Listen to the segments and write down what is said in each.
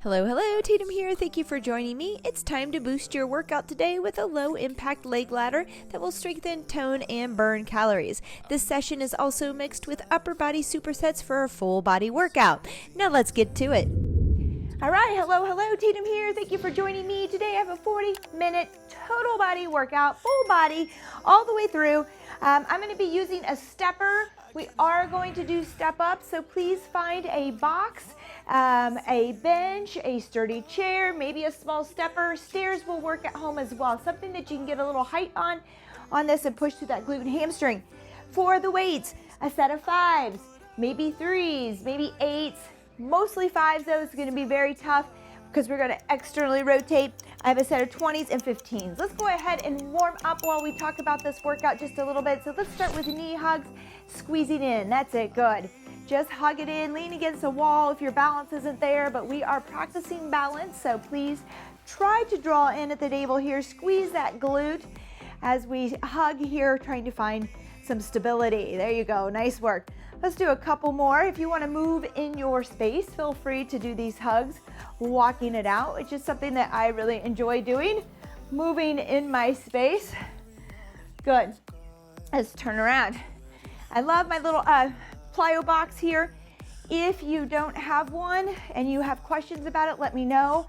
Hello, hello, Tatum here. Thank you for joining me. It's time to boost your workout today with a low impact leg ladder that will strengthen, tone, and burn calories. This session is also mixed with upper body supersets for a full body workout. Now let's get to it. All right, hello, Tatum here. Thank you for joining me. Today I have a 40-minute total body workout, full body, all the way through. I'm going to be using a stepper. We are going to do step up, so please find a box, a bench, a sturdy chair, maybe a small stepper. Stairs will work at home as well. Something that you can get a little height on this and push through that glute and hamstring. For the weights, a set of 5s, maybe 3s, maybe 8s. Mostly 5s though. It's going to be very tough because we're going to externally rotate. I have a set of 20s and 15s. Let's go ahead and warm up while we talk about this workout just a little bit. So let's start with knee hugs, squeezing in. That's it, good. Just hug it in, lean against a wall if your balance isn't there, but we are practicing balance, so please try to draw in at the navel here. Squeeze that glute as we hug here, trying to find some stability. There you go, nice work. Let's do a couple more. If you want to move in your space, feel free to do these hugs, walking it out, which is something that I really enjoy doing, moving in my space. Good. Let's turn around. I love my little Plyo box here. If you don't have one and you have questions about it, let me know.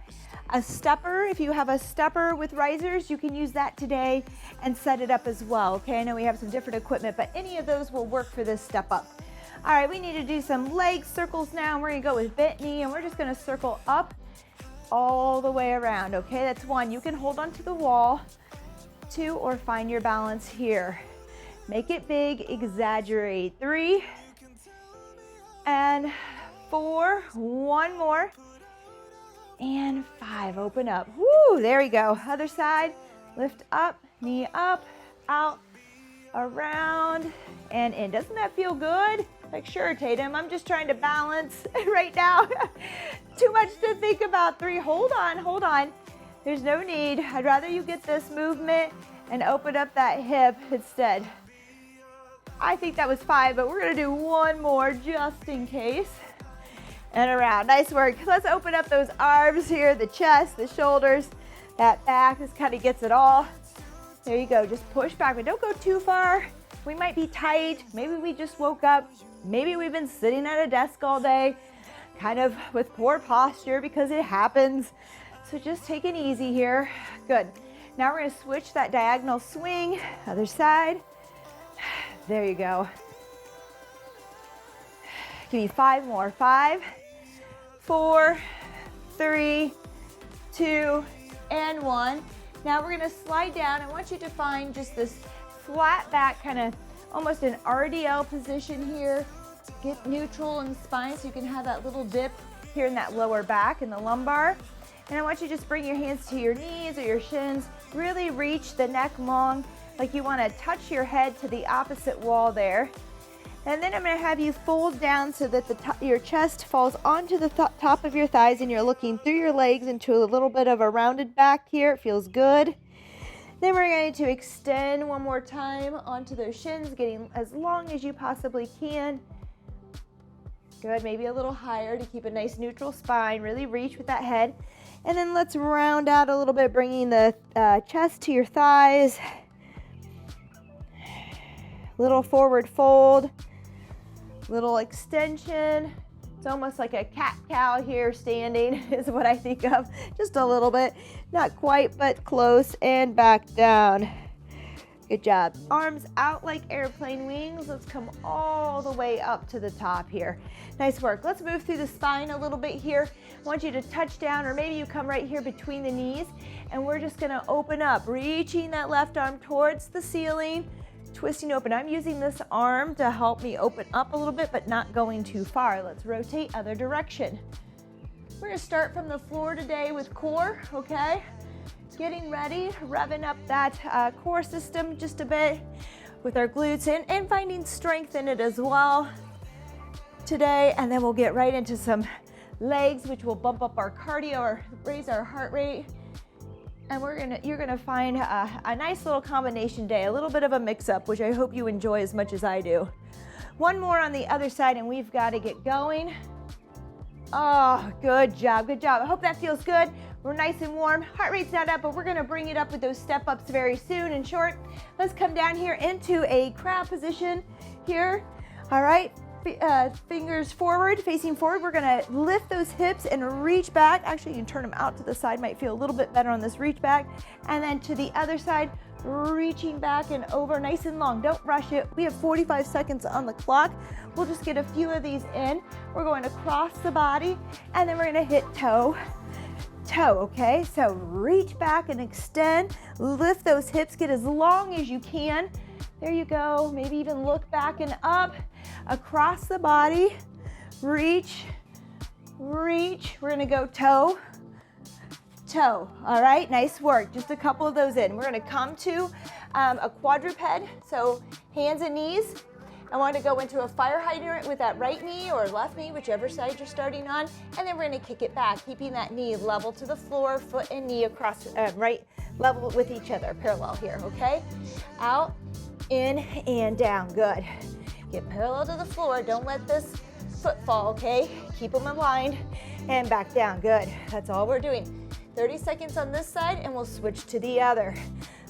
A stepper, if you have a stepper with risers, you can use that today and set it up as well, okay? I know we have some different equipment, but any of those will work for this step up. All right, we need to do some leg circles now. We're gonna go with bent knee, and we're just gonna circle up all the way around, okay? That's 1. You can hold onto the wall. 2, or find your balance here. Make it big, exaggerate. 3, and 4, 1 more, and 5, open up. Woo, there we go. Other side, lift up, knee up, out, around, and in. Doesn't that feel good? Like, sure, Tatum, I'm just trying to balance right now. Too much to think about. 3, hold on. There's no need. I'd rather you get this movement and open up that hip instead. I think that was 5, but we're gonna do 1 more just in case. And around, nice work. Let's open up those arms here, the chest, the shoulders, that back. This kind of gets it all. There you go, just push back, but don't go too far. We might be tight. Maybe we just woke up. Maybe we've been sitting at a desk all day, kind of with poor posture because it happens. So just take it easy here. Good. Now we're gonna switch that diagonal swing, other side. There you go. Give me 5 more. 5, 4, 3, 2, and 1. Now we're gonna slide down. I want you to find just this flat back, kind of almost an RDL position here. Get neutral in the spine so you can have that little dip here in that lower back in the lumbar. And I want you to just bring your hands to your knees or your shins. Really reach the neck long, like you want to touch your head to the opposite wall there. And then I'm going to have you fold down so that your chest falls onto the top of your thighs and you're looking through your legs into a little bit of a rounded back here. It feels good. Then we're going to extend 1 more time onto those shins, getting as long as you possibly can. Good, maybe a little higher to keep a nice neutral spine. Really reach with that head. And then let's round out a little bit, bringing the chest to your thighs. Little forward fold, little extension. It's almost like a cat-cow here standing is what I think of. Just a little bit, not quite, but close, and back down. Good job. Arms out like airplane wings. Let's come all the way up to the top here. Nice work. Let's move through the spine a little bit here. I want you to touch down, or maybe you come right here between the knees, and we're just gonna open up, reaching that left arm towards the ceiling, twisting open. I'm using this arm to help me open up a little bit, but not going too far. Let's rotate other direction. We're gonna start from the floor today with core, okay? Getting ready, revving up that core system just a bit with our glutes and finding strength in it as well today. And then we'll get right into some legs, which will bump up our cardio or raise our heart rate. And you're gonna find a nice little combination day, a little bit of a mix-up, which I hope you enjoy as much as I do. 1 more on the other side, and we've got to get going. Oh, good job, good job. I hope that feels good. We're nice and warm. Heart rate's not up, but we're gonna bring it up with those step ups very soon and short. Let's come down here into a crab position here. All right, fingers forward, facing forward. We're gonna lift those hips and reach back. Actually, you can turn them out to the side, might feel a little bit better on this reach back. And then to the other side, reaching back and over, nice and long. Don't rush it. We have 45 seconds on the clock. We'll just get a few of these in. We're going to cross the body, and then we're gonna hit toe, toe, okay? So reach back and extend, lift those hips, get as long as you can. There you go. Maybe even look back and up, across the body, reach, reach. We're gonna go toe, toe. All right, nice work. Just a couple of those in. We're gonna come to a quadruped, so hands and knees. I want to go into a fire hydrant with that right knee or left knee, whichever side you're starting on, and then we're gonna kick it back, keeping that knee level to the floor, foot and knee across, right level with each other, parallel here, okay? Out, in, and down, good. Get parallel to the floor, don't let this foot fall, okay? Keep them aligned, and back down, good. That's all we're doing. 30 seconds on this side, and we'll switch to the other.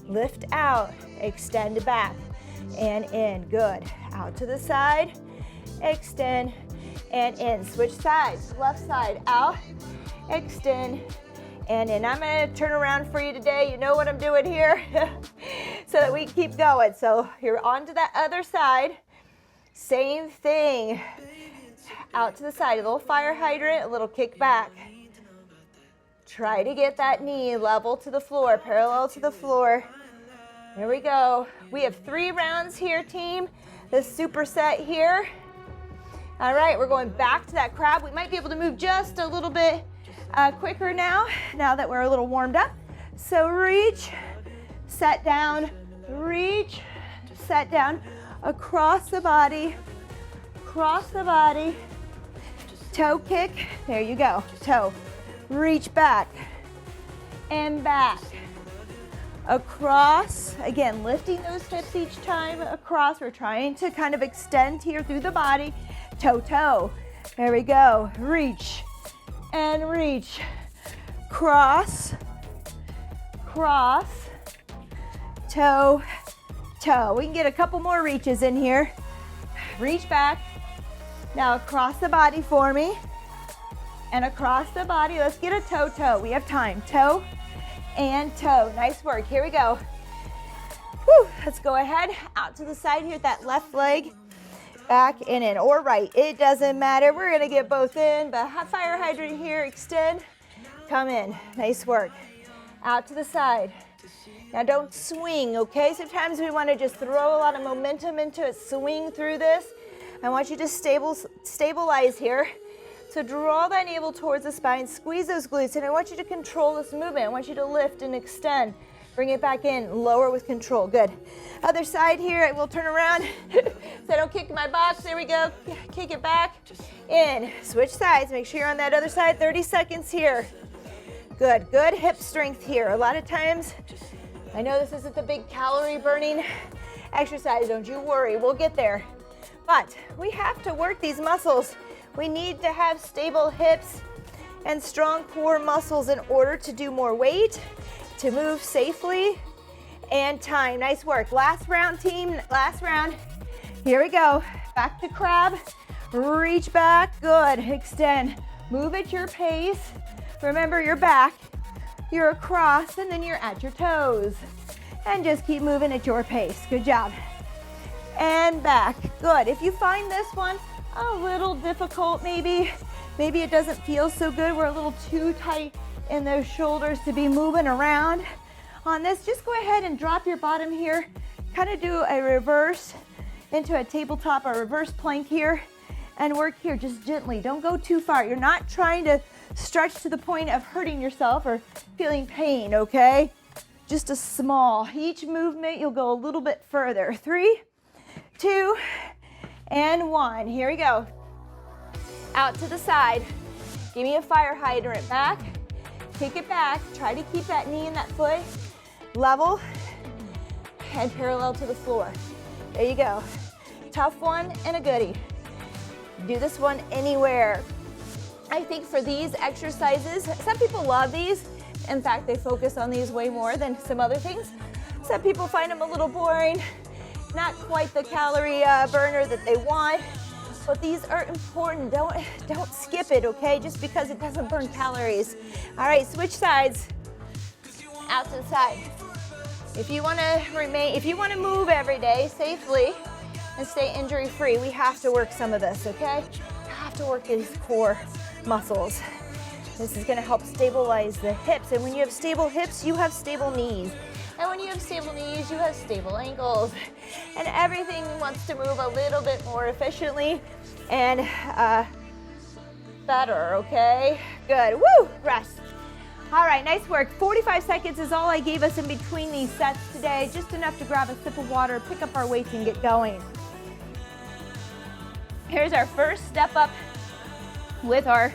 Lift out, extend back, and in, good. Out to the side, extend, and in. Switch sides, left side, out, extend, and in. I'm gonna turn around for you today. You know what I'm doing here? So that we keep going. So you're on to that other side. Same thing. Out to the side, a little fire hydrant, a little kick back. Try to get that knee level to the floor, parallel to the floor. There we go. We have 3 rounds here, team. The superset here. All right, we're going back to that crab. We might be able to move just a little bit quicker now that we're a little warmed up. So reach, set down, reach, set down, across the body, toe kick. There you go, toe. Reach back and back. Across, again, lifting those hips each time across. We're trying to kind of extend here through the body. Toe, toe. There we go. Reach and reach. Cross, cross, toe, toe. We can get a couple more reaches in here. Reach back. Now across the body for me. And across the body, let's get a toe, toe. We have time. Toe and toe. Nice work. Here we go. Whew. Let's go ahead out to the side here with that left leg. Back and in, or right. It doesn't matter. We're going to get both in, but fire hydrant here. Extend. Come in. Nice work. Out to the side. Now don't swing, okay? Sometimes we want to just throw a lot of momentum into it. Swing through this. I want you to stabilize here. So draw that navel towards the spine, squeeze those glutes, and I want you to control this movement. I want you to lift and extend. Bring it back in, lower with control, good. Other side here, I will turn around. So I don't kick my box, there we go. Kick it back, in. Switch sides, make sure you're on that other side, 30 seconds here. Good, good hip strength here. A lot of times, I know this isn't the big calorie burning exercise, don't you worry, we'll get there. But we have to work these muscles. We need to have stable hips and strong core muscles in order to do more weight, to move safely, and time. Nice work. Last round, team. Last round. Here we go. Back to crab. Reach back. Good. Extend. Move at your pace. Remember, you're back, you're across, and then you're at your toes. And just keep moving at your pace. Good job. And back. Good. If you find this one a little difficult, maybe it doesn't feel so good, we're a little too tight in those shoulders to be moving around on this, just go ahead and drop your bottom here, kind of do a reverse into a tabletop, a reverse plank here, and work here just gently. Don't go too far. You're not trying to stretch to the point of hurting yourself or feeling pain, okay? Just a small. Each movement, you'll go a little bit further. 3, 2, and 1. Here we go. Out to the side. Give me a fire hydrant. Back. Kick it back. Try to keep that knee and that foot level and parallel to the floor. There you go. Tough one and a goodie. Do this one anywhere. I think for these exercises, some people love these. In fact, they focus on these way more than some other things. Some people find them a little boring, not quite the calorie burner that they want, but these are important. Don't skip it, okay? Just because it doesn't burn calories. All right, switch sides, out to the side. If you want to move every day safely and stay injury-free, we have to work some of this, okay? We have to work these core muscles. This is going to help stabilize the hips, and when you have stable hips, you have stable knees. And when you have stable knees, you have stable ankles. And everything wants to move a little bit more efficiently and better, okay? Good, woo, rest. All right, nice work. 45 seconds is all I gave us in between these sets today, just enough to grab a sip of water, pick up our weights, and get going. Here's our first step up with our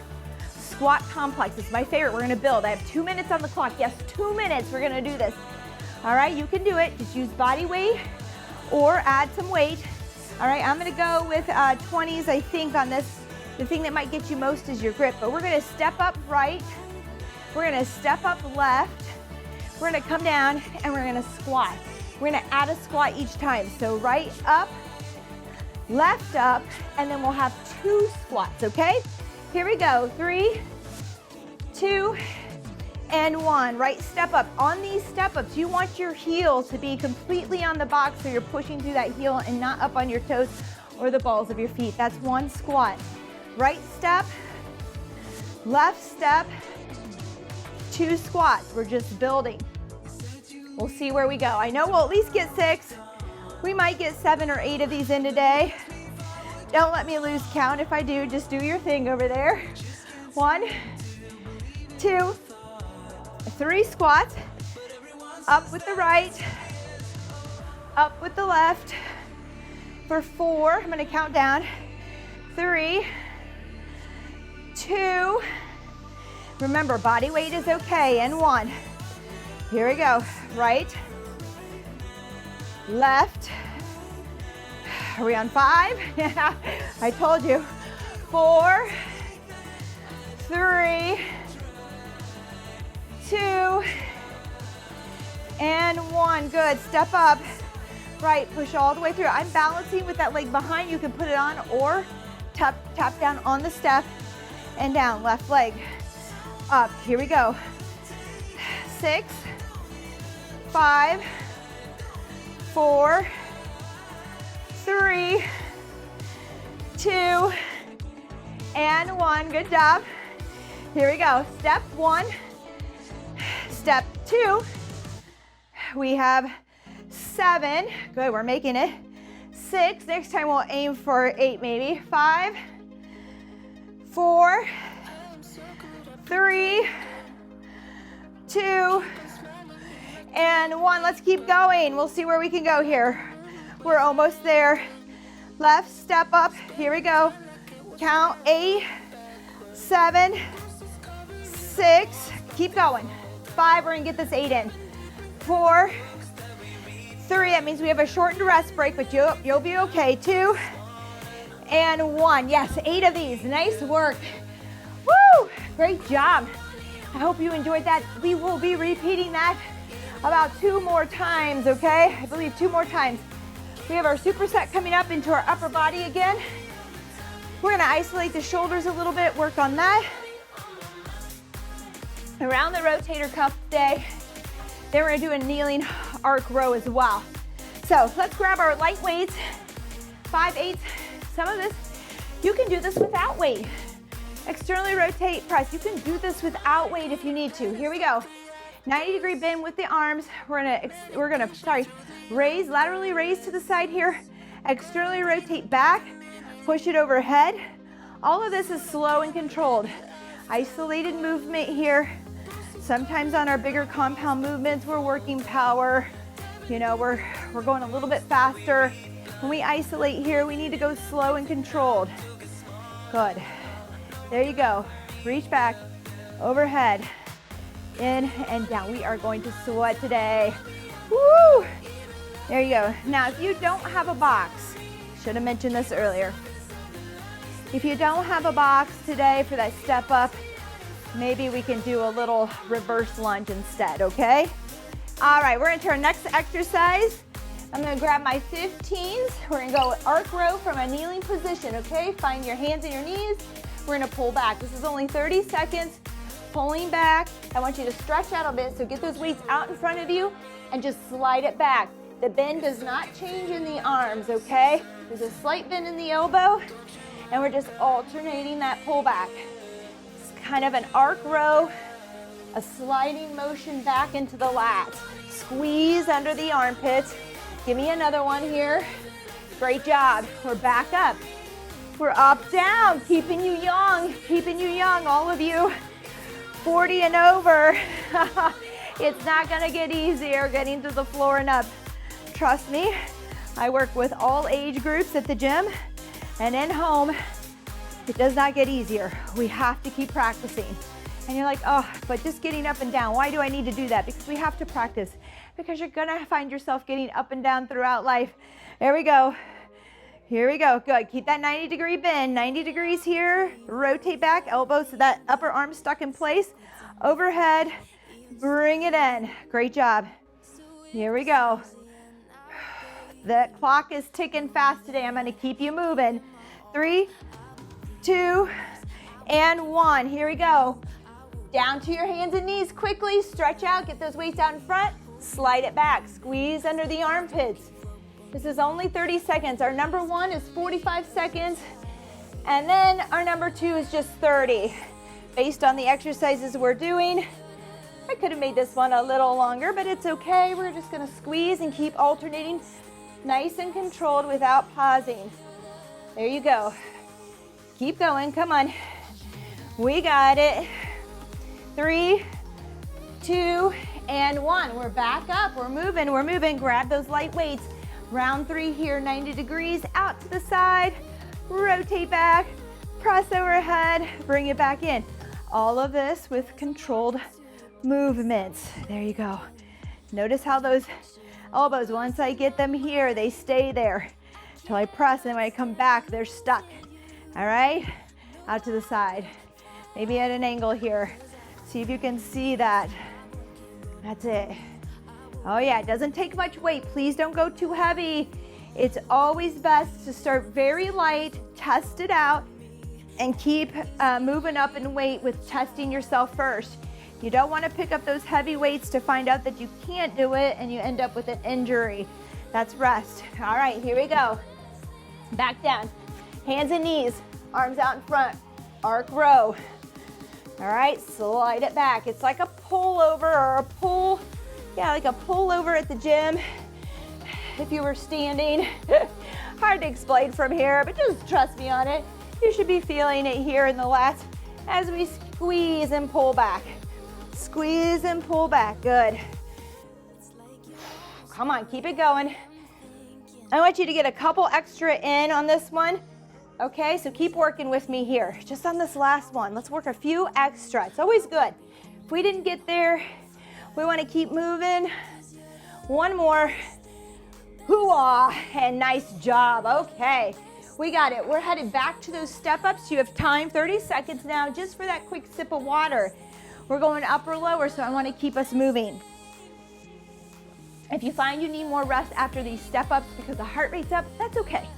squat complex. It's my favorite. We're gonna build. I have 2 minutes on the clock. Yes, 2 minutes. We're gonna do this. All right, you can do it. Just use body weight or add some weight. All right, I'm gonna go with 20s, I think, on this. The thing that might get you most is your grip, but we're gonna step up right. We're gonna step up left. We're gonna come down and we're gonna squat. We're gonna add a squat each time. So right up, left up, and then we'll have 2 squats, okay? Here we go, 3, 2, and 1. Right step up. On these step ups, you want your heel to be completely on the box so you're pushing through that heel and not up on your toes or the balls of your feet. That's 1 squat. Right step, left step, 2 squats. We're just building. We'll see where we go. I know we'll at least get 6. We might get 7 or 8 of these in today. Don't let me lose count. If I do, just do your thing over there. 1, 2, 3 squats. Up with the right, up with the left. For 4, I'm gonna count down. 3, 2, remember, body weight is okay, and 1. Here we go, right, left. Are we on 5? Yeah, I told you. 4, 3, 2, and 1. Good, step up. Right, push all the way through. I'm balancing with that leg behind. You can put it on or tap down on the step and down. Left leg up. Here we go. 6, 5, 4, 3, 2, and 1. Good job. Here we go. Step 1, step 2. We have 7. Good, we're making it. 6. Next time we'll aim for 8 maybe. 5, 4, 3, 2, and 1. Let's keep going. We'll see where we can go here. We're almost there. Left step up. Here we go. Count 8, 7, 6. Keep going. 5. We're gonna get this 8 in. 4, 3. That means we have a shortened rest break, but you'll be okay. 2, and 1. Yes, 8 of these. Nice work. Woo! Great job. I hope you enjoyed that. We will be repeating that about 2 more times, okay? I believe 2 more times. We have our superset coming up into our upper body again. We're gonna isolate the shoulders a little bit, work on that. Around the rotator cuff today. Then we're gonna do a kneeling arc row as well. So let's grab our light weights, 5/8. Some of this, you can do this without weight. Externally rotate, press. You can do this without weight if you need to. Here we go. 90-degree bend with the arms. We're gonna raise, laterally raise to the side here. Externally rotate back, push it overhead. All of this is slow and controlled. Isolated movement here. Sometimes on our bigger compound movements, we're working power. You know, we're going a little bit faster. When we isolate here, we need to go slow and controlled. Good. There you go. Reach back, overhead, in and down. We are going to sweat today. Woo! There you go. Now, if you don't have a box, should have mentioned this earlier. If you don't have a box today for that step up, maybe we can do a little reverse lunge instead, okay? All right, we're into our next exercise. I'm gonna grab my 15s. We're gonna go arc row from a kneeling position, okay? Find your hands and your knees. We're gonna pull back. This is only 30 seconds, pulling back. I want you to stretch out a bit, so get those weights out in front of you and just slide it back. The bend does not change in the arms, okay? There's a slight bend in the elbow, and we're just alternating that pull back. It's kind of an arc row, a sliding motion back into the lats. Squeeze under the armpits. Give me another one here. Great job. We're back up. We're up, down, keeping you young, all of you 40 and over. It's not gonna get easier getting to the floor and up. Trust me, I work with all age groups at the gym and in home. It does not get easier. We have to keep practicing. And you're like, oh, but just getting up and down. Why do I need to do that? Because we have to practice. Because you're gonna find yourself getting up and down throughout life. There we go. Here we go, good. Keep that 90-degree bend, 90 degrees here. Rotate back, elbows so that upper arm stuck in place. Overhead, bring it in. Great job. Here we go. The clock is ticking fast today. I'm gonna keep you moving. 3, 2, and 1. Here we go. Down to your hands and knees quickly. Stretch out, get those weights out in front. Slide it back, squeeze under the armpits. This is only 30 seconds. Our number 1 is 45 seconds. And then our number 2 is just 30. Based on the exercises we're doing, I could have made this one a little longer, but it's okay. We're just gonna squeeze and keep alternating nice and controlled without pausing. There you go. Keep going, come on. We got it. 3, 2, and 1. We're back up, we're moving. Grab those light weights. Round 3 here, 90 degrees, out to the side, rotate back, press overhead, bring it back in. All of this with controlled movements. There you go. Notice how those elbows, once I get them here, they stay there till I press, and when I come back, they're stuck. All right, out to the side. Maybe at an angle here. See if you can see that. That's it. Oh yeah, it doesn't take much weight. Please don't go too heavy. It's always best to start very light, test it out, and keep moving up in weight with testing yourself first. You don't want to pick up those heavy weights to find out that you can't do it and you end up with an injury. That's rest. All right, here we go. Back down. Hands and knees, arms out in front, arc row. All right, slide it back. It's like a pull over or a pull, yeah, like a pull over at the gym. If you were standing, hard to explain from here, but just trust me on it. You should be feeling it here in the lats as we squeeze and pull back. Squeeze and pull back, good. Come on, keep it going. I want you to get a couple extra in on this one. Okay, so keep working with me here. Just on this last one, let's work a few extra. It's always good. If we didn't get there, we want to keep moving. One more. Hoo-ah, and nice job. Okay, we got it. We're headed back to those step-ups. You have time, 30 seconds now, just for that quick sip of water. We're going up or lower, so I want to keep us moving. If you find you need more rest after these step-ups because the heart rate's up, that's okay.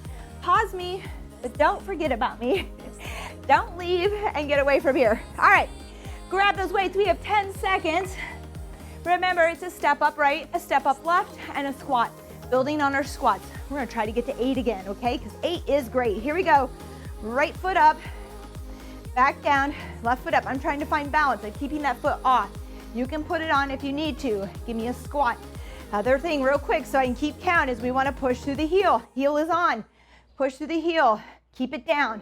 Pause me, but don't forget about me. Don't leave and get away from here. All right, grab those weights. We have 10 seconds. Remember, it's a step up right, a step up left, and a squat. Building on our squats. We're gonna try to get to 8 again, okay? Because 8 is great. Here we go. Right foot up, back down, left foot up. I'm trying to find balance. I'm keeping that foot off. You can put it on if you need to. Give me a squat. Other thing real quick so I can keep count is we want to push through the heel. Heel is on. Push through the heel. Keep it down.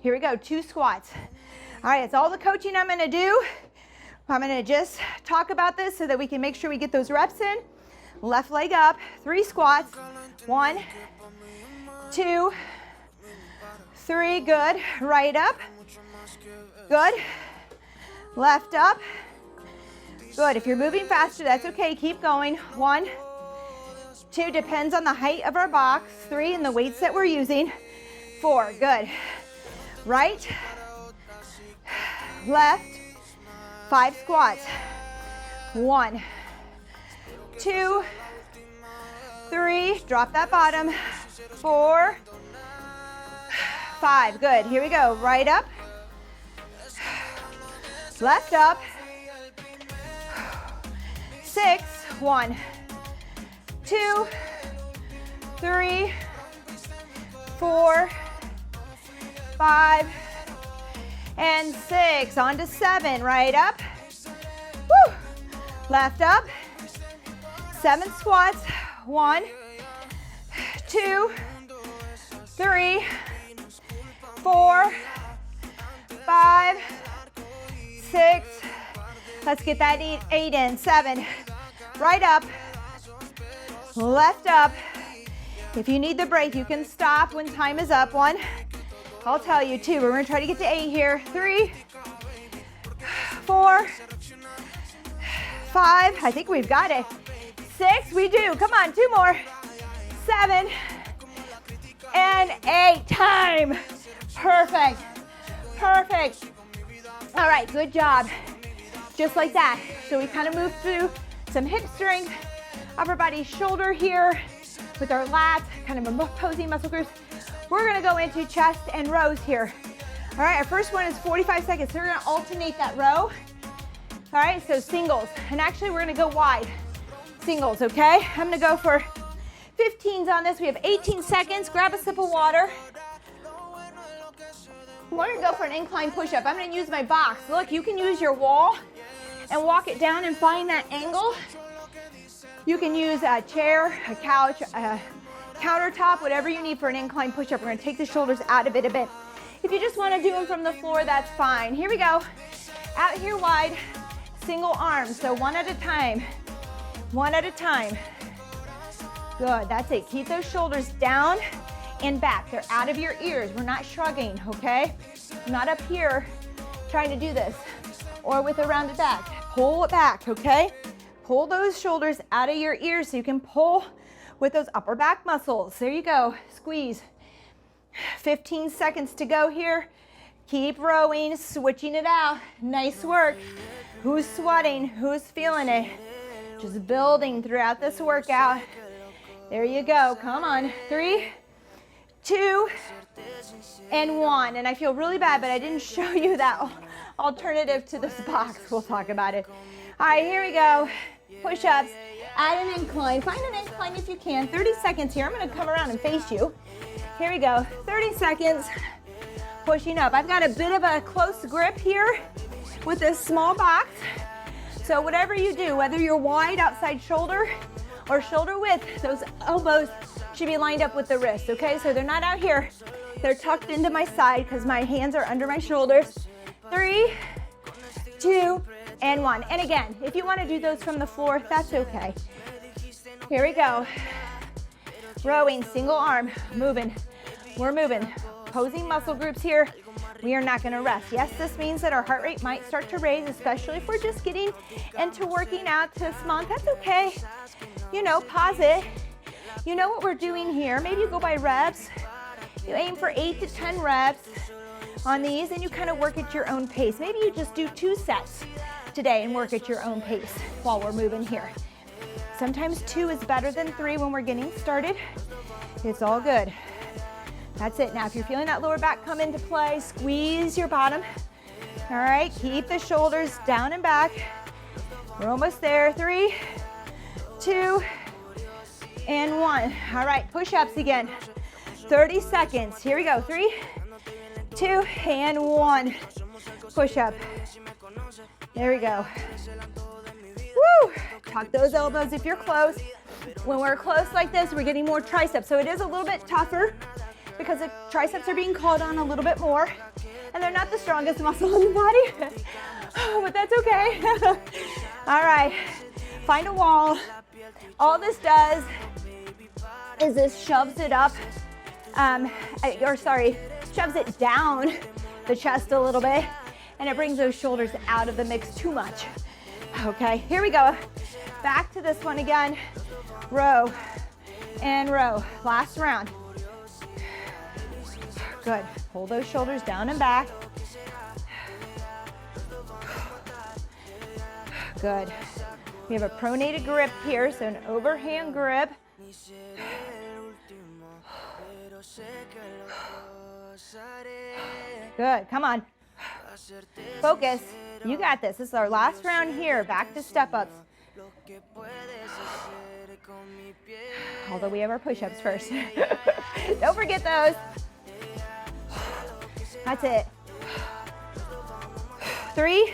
Here we go, 2 squats. All right, it's all the coaching I'm gonna do. I'm gonna just talk about this so that we can make sure we get those reps in. Left leg up, 3 squats. 1, 2, 3, good. Right up, good. Left up, good. If you're moving faster, that's okay, keep going. 1, 2, depends on the height of our box. 3, and the weights that we're using. 4, good. right, left, 5 squats. 1, 2, 3, drop that bottom, 4, 5, good. Here we go, right up, left up, 6, 1, 2, 3, 4, 5, and 6. On to 7, right up. Woo. Left up. 7 squats. 1, 2, 3, 4, 5, 6. Let's get that 8 in. 7. Right up. Left up. If you need the break, you can stop when time is up. 1. I'll tell you 2, but we're gonna try to get to 8 here. 3, 4, 5, I think we've got it. 6, we do, come on, 2 more. 7, and 8, time. Perfect, perfect. All right, good job. Just like that. So we kind of move through some hip strength, upper body shoulder here with our lats, kind of opposing muscle groups. We're gonna go into chest and rows here. All right, our first one is 45 seconds. So we're gonna alternate that row. All right, so singles. And actually we're gonna go wide. Singles, okay? I'm gonna go for 15s on this. We have 18 seconds. Grab a sip of water. We're gonna go for an incline push-up. I'm gonna use my box. Look, you can use your wall and walk it down and find that angle. You can use a chair, a couch, a countertop, whatever you need for an incline push-up. We're gonna take the shoulders out of it a bit. If you just wanna do them from the floor, that's fine. Here we go. Out here wide, single arms. So one at a time. One at a time. Good, that's it. Keep those shoulders down and back. They're out of your ears. We're not shrugging, okay? I'm not up here trying to do this. Or with a rounded back. Pull it back, okay? Pull those shoulders out of your ears so you can pull with those upper back muscles. There you go, squeeze. 15 seconds to go here. Keep rowing, switching it out. Nice work. Who's sweating? Who's feeling it? Just building throughout this workout. There you go, come on. 3, 2, and 1. And I feel really bad, but I didn't show you that alternative to this box. We'll talk about it. All right, here we go. Push-ups, add an incline. Find an incline if you can. 30 seconds here. I'm gonna come around and face you. Here we go, 30 seconds, pushing up. I've got a bit of a close grip here with this small box. So whatever you do, whether you're wide outside shoulder or shoulder width, those elbows should be lined up with the wrists, okay? So they're not out here. They're tucked into my side because my hands are under my shoulders. 3, 2, and 1. And again, if you want to do those from the floor, that's okay. Here we go. Rowing, single arm, moving. We're moving. Opposing muscle groups here. We are not going to rest. Yes, this means that our heart rate might start to raise, especially if we're just getting into working out this month. That's okay. You know, pause it. You know what we're doing here. Maybe you go by reps. You aim for 8 to 10 reps on these, and you kind of work at your own pace. Maybe you just do 2 sets today and work at your own pace while we're moving here. Sometimes 2 is better than 3 when we're getting started. It's all good. That's it. Now, if you're feeling that lower back come into play, squeeze your bottom. All right, keep the shoulders down and back. We're almost there. 3, 2, and 1. All right, push-ups again. 30 seconds. Here we go. 3, 2, and 1. Push-up. There we go. Woo! Tuck those elbows if you're close. When we're close like this, we're getting more triceps. So it is a little bit tougher because the triceps are being called on a little bit more. And they're not the strongest muscle in the body. But that's okay. All right. Find a wall. All this does is this shoves it up, shoves it down the chest a little bit, and it brings those shoulders out of the mix too much. Okay, here we go. Back to this one again. Row and row. Last round. Good. Pull those shoulders down and back. Good. We have a pronated grip here, so an overhand grip. Good. Come on. Focus. You got this. This is our last round here. Back to step-ups. Although we have our push-ups first. Don't forget those. That's it. 3,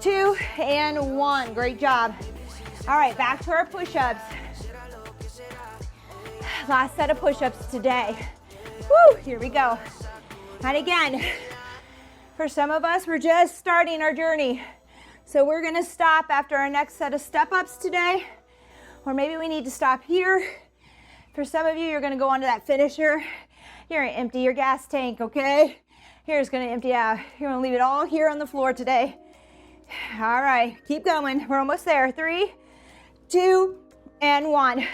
2, and 1. Great job. All right, back to our push-ups. Last set of push-ups today. Woo, here we go. And again, for some of us, we're just starting our journey. So we're gonna stop after our next set of step-ups today. Or maybe we need to stop here. For some of you, you're gonna go on to that finisher. You're gonna empty your gas tank, okay? You're just gonna empty out. You're gonna leave it all here on the floor today. All right, keep going. We're almost there. 3, 2, and 1.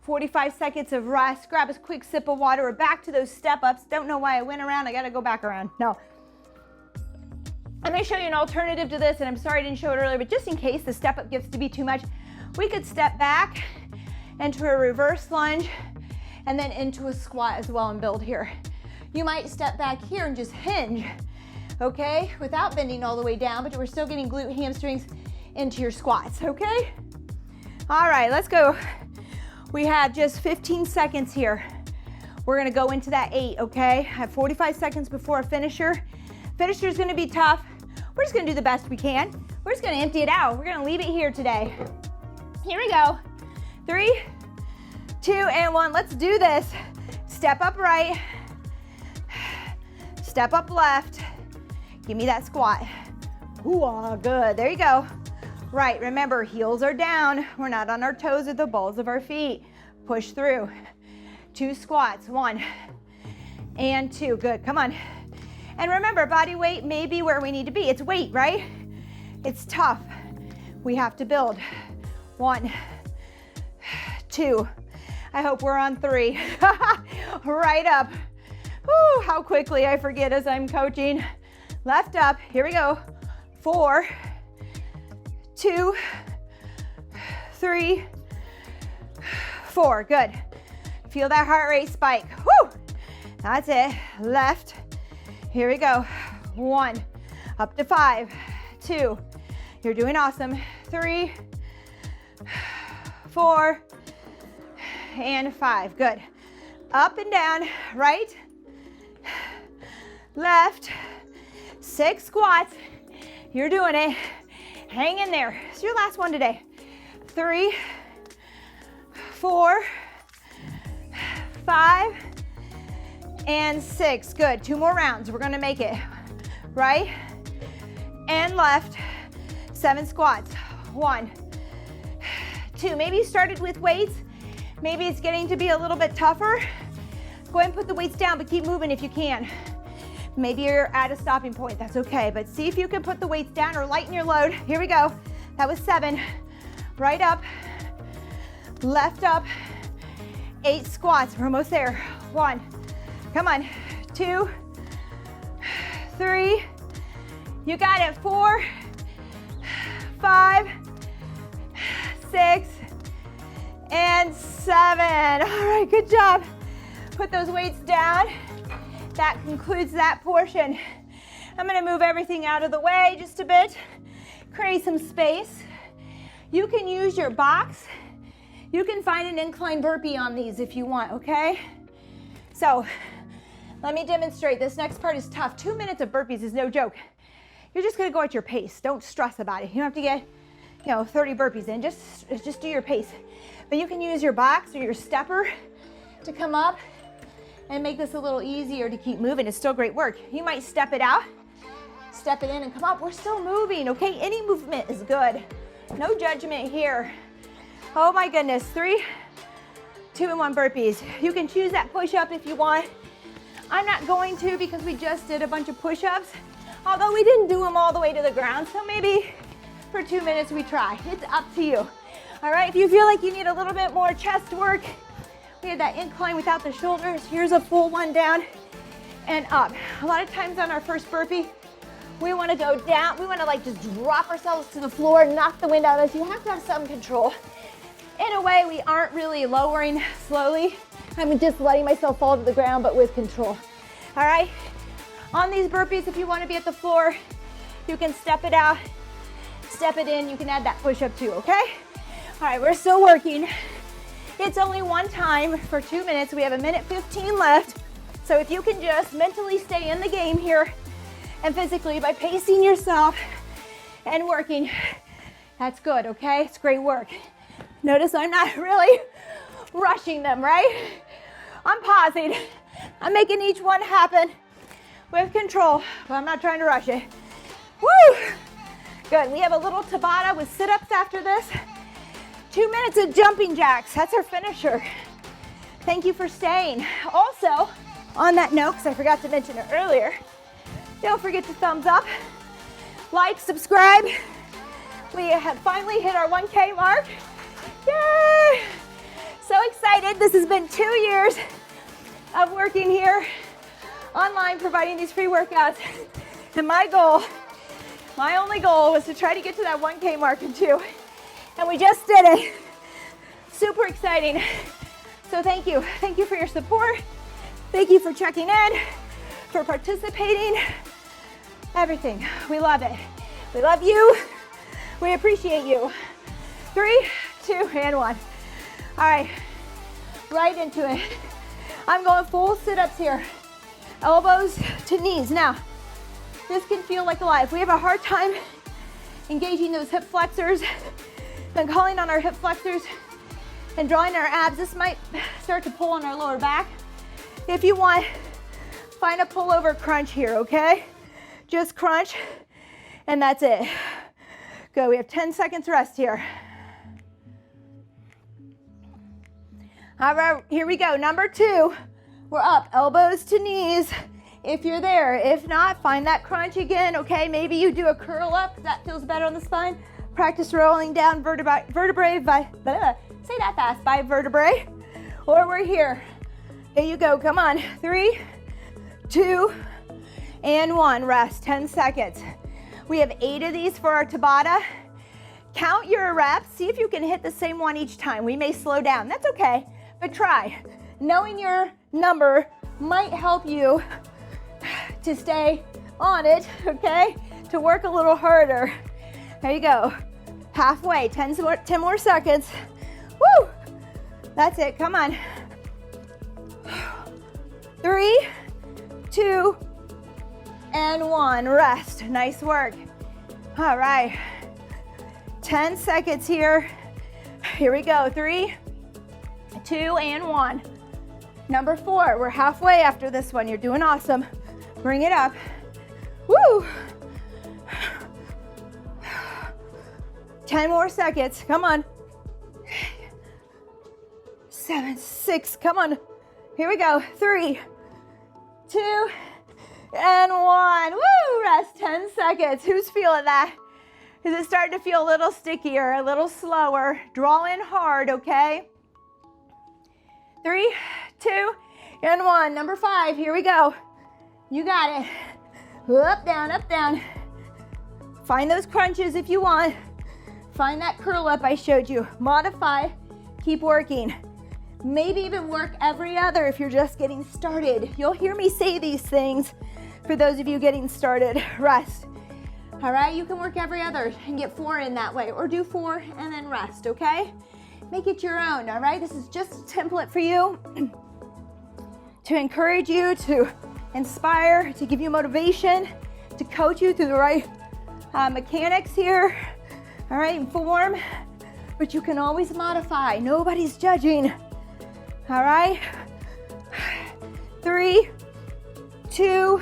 45 seconds of rest. Grab a quick sip of water. We're back to those step-ups. Don't know why I went around. I gotta go back around. No. I'm gonna show you an alternative to this, and I'm sorry I didn't show it earlier, but just in case the step-up gets to be too much, we could step back into a reverse lunge and then into a squat as well and build here. You might step back here and just hinge, okay? Without bending all the way down, but we're still getting glute hamstrings into your squats, okay? All right, let's go. We have just 15 seconds here. We're gonna go into that 8, okay? I have 45 seconds before a finisher. Finisher's gonna be tough. We're just gonna do the best we can. We're just gonna empty it out. We're gonna leave it here today. Here we go. 3, 2, and 1. Let's do this. Step up right. Step up left. Give me that squat. Ooh, good. There you go. Right, remember, heels are down. We're not on our toes or the balls of our feet. Push through. 2 squats. 1 and 2. Good. Come on. And remember, body weight may be where we need to be. It's weight, right? It's tough. We have to build. 1, 2. I hope we're on 3. Right up. Woo, how quickly I forget as I'm coaching. Left up. Here we go. 4, 2, 3, 4. Good. Feel that heart rate spike. Woo! That's it. Left. Here we go. 1, up to 5, 2. You're doing awesome. 3, 4, and 5. Good. Up and down. Right, left. 6 squats. You're doing it. Hang in there. It's your last one today. 3, 4, 5, and 6. Good. 2 more rounds. We're gonna make it. Right and left. 7 squats. 1, 2. Maybe you started with weights. Maybe it's getting to be a little bit tougher. Go ahead and put the weights down, but keep moving if you can. Maybe you're at a stopping point. That's okay, but see if you can put the weights down or lighten your load. Here we go. That was 7. Right up, left up. 8 squats. We're almost there. 1. Come on. 2, 3. You got it. 4, 5, 6, and 7. All right, good job. Put those weights down. That concludes that portion. I'm gonna move everything out of the way just a bit. Create some space. You can use your box. You can find an incline burpee on these if you want, okay? So, let me demonstrate. This next part is tough. 2 minutes of burpees is no joke. You're just gonna go at your pace. Don't stress about it. You don't have to get, 30 burpees in. Just do your pace. But you can use your box or your stepper to come up and make this a little easier to keep moving. It's still great work. You might step it out, step it in and come up. We're still moving, okay? Any movement is good. No judgment here. Oh my goodness. 3, 2, and 1 burpees. You can choose that push-up if you want. I'm not going to because we just did a bunch of push-ups, although we didn't do them all the way to the ground, so maybe for 2 minutes we try. It's up to you. All right, if you feel like you need a little bit more chest work, we had that incline without the shoulders. Here's a full one down. and up. A lot of times on our first burpee, we want to go down. We want to like just drop ourselves to the floor, knock the wind out of us. You have to have some control. In a way, we aren't really lowering slowly. I'm just letting myself fall to the ground, but with control. All right? On these burpees, if you want to be at the floor, you can step it out, step it in. You can add that push-up too, okay? All right, we're still working. It's only one time for 2 minutes. We have 1:15 left. So if you can just mentally stay in the game here and physically by pacing yourself and working, that's good, okay? It's great work. Notice I'm not really rushing them, right? I'm pausing. I'm making each one happen with control, but I'm not trying to rush it. Woo! Good. We have a little Tabata with sit-ups after this. 2 minutes of jumping jacks. That's our finisher. Thank you for staying. Also, on that note, because I forgot to mention it earlier, don't forget to thumbs up, like, subscribe. We have finally hit our 1K mark. Yay! So excited. This has been 2 years of working here online, providing these free workouts. And my only goal was to try to get to that 1K mark in 2. And we just did it. Super exciting. So thank you. Thank you for your support. Thank you for checking in, for participating. Everything. We love it. We love you. We appreciate you. 3, 2, and 1. All right, right into it. I'm going full sit-ups here. Elbows to knees. Now, this can feel like a lot. If we have a hard time engaging those hip flexors and calling on our hip flexors and drawing our abs, this might start to pull on our lower back. If you want, find a pullover crunch here, okay? Just crunch, and that's it. Good, we have 10 seconds rest here. All right, here we go. Number 2, we're up, elbows to knees. If you're there, if not, find that crunch again, okay? Maybe you do a curl up, that feels better on the spine. Practice rolling down vertebrae by, say that fast, by vertebrae. Or we're here. There you go, come on. 3, 2, and 1, rest, 10 seconds. We have 8 of these for our Tabata. Count your reps, see if you can hit the same one each time. We may slow down, that's okay, but try. Knowing your number might help you to stay on it, okay? To work a little harder. There you go. Halfway, 10 more seconds. Woo! That's it, come on. 3, 2, and 1, rest. Nice work. All right. 10 seconds here. Here we go. 3, 2, and 1. Number 4, we're halfway after this one. You're doing awesome. Bring it up. Woo! 10 more seconds. Come on. 7, 6. Come on. Here we go. 3, 2, and 1. Woo! Rest 10 seconds. Who's feeling that? Is it starting to feel a little stickier, a little slower? Draw in hard, okay? 3, 2, and 1. Number 5. Here we go. You got it. Up, down, up, down. Find those crunches if you want. Find that curl up I showed you. Modify. Keep working. Maybe even work every other if you're just getting started. You'll hear me say these things for those of you getting started. Rest. All right, you can work every other and get 4 in that way, or do 4 and then rest, okay? Make it your own, all right? This is just a template for you to encourage you, to inspire, to give you motivation, to coach you through the right mechanics here, all right, and form, but you can always modify. Nobody's judging, all right? 3, 2,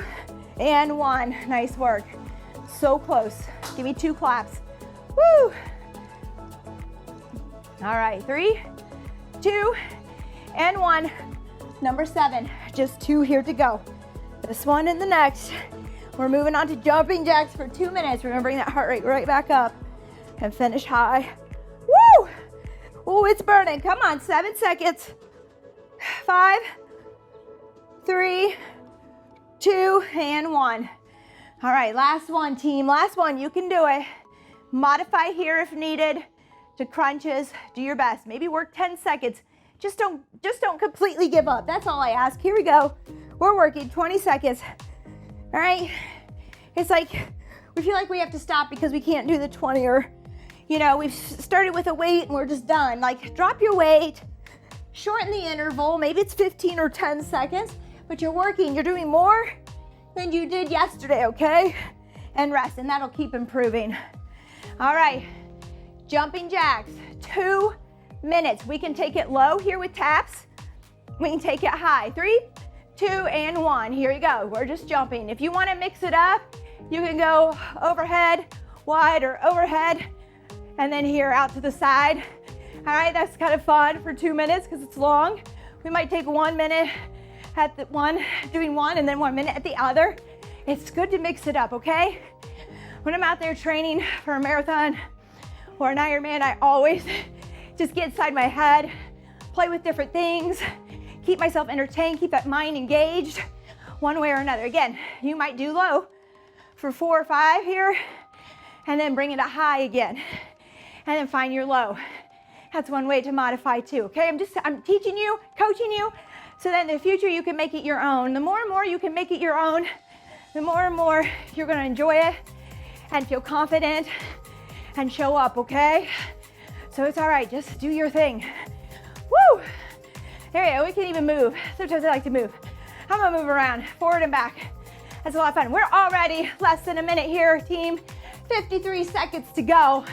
and 1. Nice work. So close. Give me 2 claps. Woo! All right, 3, 2, and 1. Number 7, just 2 here to go. This one and the next. We're moving on to jumping jacks for 2 minutes. We're gonna bring that heart rate right back up and finish high. Woo! Oh, it's burning. Come on, 7 seconds. 5, 3, 2, and 1. All right, last one, team. Last one. You can do it. Modify here if needed to crunches. Do your best. Maybe work 10 seconds. Just don't completely give up. That's all I ask. Here we go. We're working 20 seconds. All right. It's like we feel like we have to stop because we can't do the 20, or, you know, we've started with a weight and we're just done. Like, drop your weight, shorten the interval. Maybe it's 15 or 10 seconds, but you're working. You're doing more than you did yesterday, okay? And rest, and that'll keep improving. All right, jumping jacks, 2 minutes. We can take it low here with taps. We can take it high. 3, 2, and 1. Here you go. We're just jumping. If you want to mix it up, you can go overhead, wide, or overhead, and then here out to the side. All right, that's kind of fun for 2 minutes because it's long. We might take 1 minute at the one, doing one, and then 1 minute at the other. It's good to mix it up, okay? When I'm out there training for a marathon or an Ironman, I always just get inside my head, play with different things, keep myself entertained, keep that mind engaged one way or another. Again, you might do low for 4 or 5 here, and then bring it up high again, and then find your low. That's one way to modify too, okay? I'm teaching you, coaching you, so that in the future you can make it your own. The more and more you can make it your own, the more and more you're gonna enjoy it and feel confident and show up, okay? So it's all right, just do your thing. Woo! There you go, we can even move. Sometimes I like to move. I'm gonna move around, forward and back. That's a lot of fun. We're already less than a minute here, team. 53 seconds to go.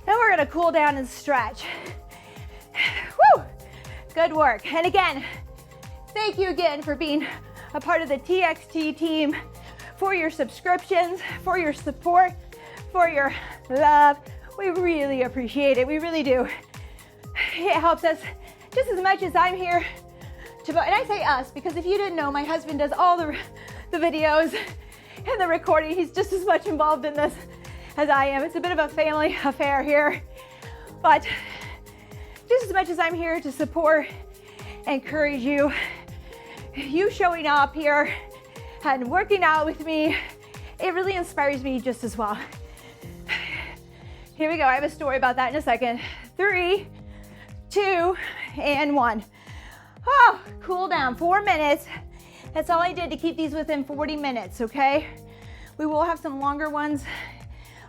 Then we're gonna cool down and stretch. Woo! Good work. And again, thank you again for being a part of the TXT team, for your subscriptions, for your support, for your love. We really appreciate it. We really do. It helps us just as much as I'm here to, and I say us because if you didn't know, my husband does all the videos and the recording. He's just as much involved in this as I am. It's a bit of a family affair here, but just as much as I'm here to support, encourage you, you showing up here and working out with me, it really inspires me just as well. Here we go. I have a story about that in a second. 3, 2, and 1. Oh, cool down. 4 minutes. That's all I did to keep these within 40 minutes, okay? We will have some longer ones.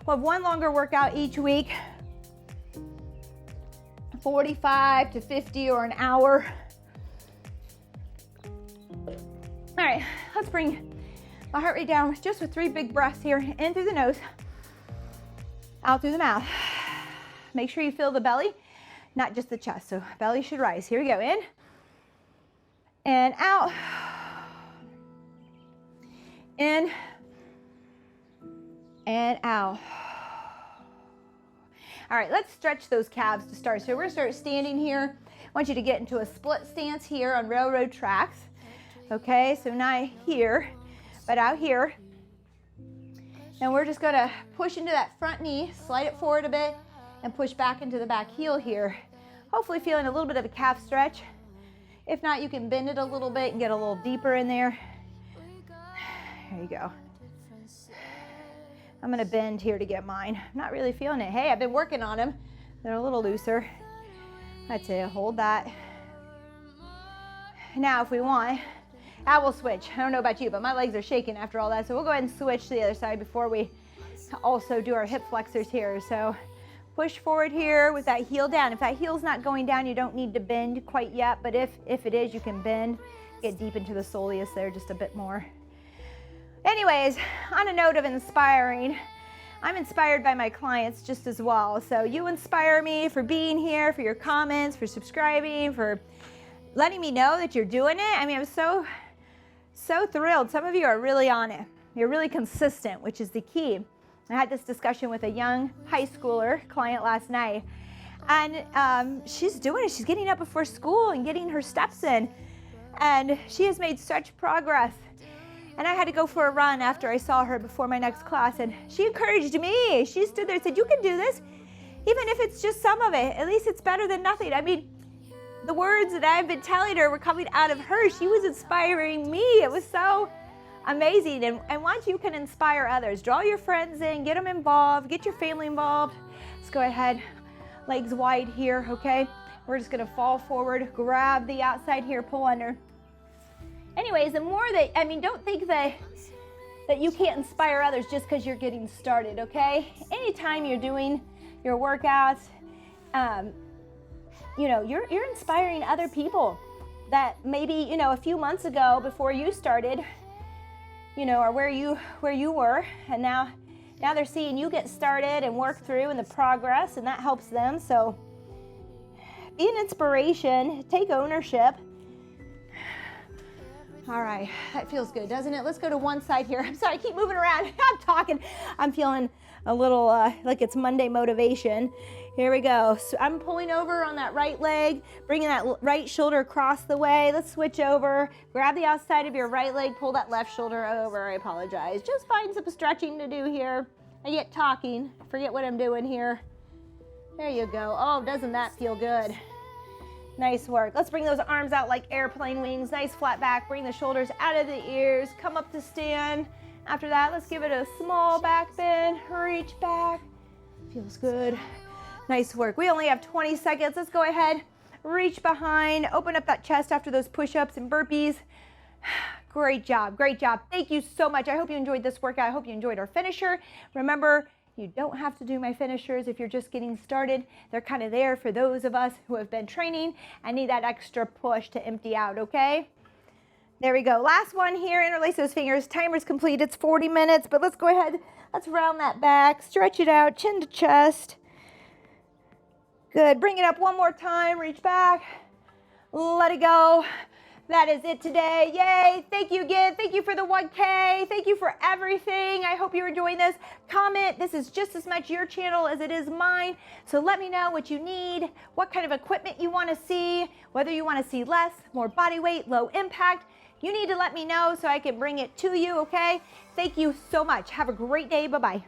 We'll have one longer workout each week, 45 to 50 or an hour. All right, let's bring my heart rate down just with 3 big breaths here. In through the nose, out through the mouth. Make sure you feel the belly, not just the chest. So belly should rise. Here we go. In and out. In and out. All right, let's stretch those calves to start. So we're gonna start standing here. I want you to get into a split stance here on railroad tracks. Okay, so not here, but out here. And we're just gonna push into that front knee, slide it forward a bit, and push back into the back heel here. Hopefully feeling a little bit of a calf stretch. If not, you can bend it a little bit and get a little deeper in there. There you go. I'm gonna bend here to get mine. I'm not really feeling it. Hey, I've been working on them. They're a little looser. That's it, hold that. Now if we want, I will switch. I don't know about you, but my legs are shaking after all that. So we'll go ahead and switch to the other side before we also do our hip flexors here. So push forward here with that heel down. If that heel's not going down, you don't need to bend quite yet, but if it is, you can bend. Get deep into the soleus there just a bit more. Anyways, on a note of inspiring, I'm inspired by my clients just as well. So you inspire me for being here, for your comments, for subscribing, for letting me know that you're doing it. I mean, I'm so thrilled. Some of you are really on it. You're really consistent, which is the key. I had this discussion with a young high schooler client last night, and she's doing it. She's getting up before school and getting her steps in, and she has made such progress. And I had to go for a run after I saw her before my next class, and she encouraged me. She stood there and said, you can do this, even if it's just some of it. At least it's better than nothing. I mean, the words that I've been telling her were coming out of her. She was inspiring me. It was so Amazing. And once you can inspire others, draw your friends in, get them involved, get your family involved. Let's go ahead, legs wide here, okay? We're just gonna fall forward, grab the outside here, pull under. Anyways, the more that, I mean, don't think that you can't inspire others just because you're getting started, okay? Anytime you're doing your workouts, you know, you're inspiring other people that maybe, you know, a few months ago before you started, you know, or where you were, and now they're seeing you get started and work through and the progress, and that helps them. So be an inspiration, take ownership. All right, that feels good, doesn't it? Let's go to one side here. I'm sorry, I keep moving around. I'm talking. I'm feeling a little like it's Monday motivation. Here we go. So I'm pulling over on that right leg, bringing that right shoulder across the way. Let's switch over. Grab the outside of your right leg, pull that left shoulder over. I apologize. Just find some stretching to do here. I get talking, forget what I'm doing here. There you go. Oh, doesn't that feel good? Nice work. Let's bring those arms out like airplane wings. Nice flat back. Bring the shoulders out of the ears. Come up to stand. After that, let's give it a small back bend. Reach back. Feels good. Nice work. We only have 20 seconds. Let's go ahead. Reach behind. Open up that chest after those push-ups and burpees. Great job. Great job. Thank you so much. I hope you enjoyed this workout. I hope you enjoyed our finisher. Remember, you don't have to do my finishers if you're just getting started. They're kind of there for those of us who have been training and need that extra push to empty out, okay? There we go. Last one here. Interlace those fingers. Timer's complete. It's 40 minutes, but let's go ahead. Let's round that back. Stretch it out, chin to chest. Good. Bring it up one more time. Reach back. Let it go. That is it today. Yay. Thank you again. Thank you for the 1K. Thank you for everything. I hope you're enjoying this. Comment. This is just as much your channel as it is mine. So let me know what you need, what kind of equipment you want to see, whether you want to see less, more body weight, low impact. You need to let me know so I can bring it to you, okay? Thank you so much. Have a great day. Bye-bye.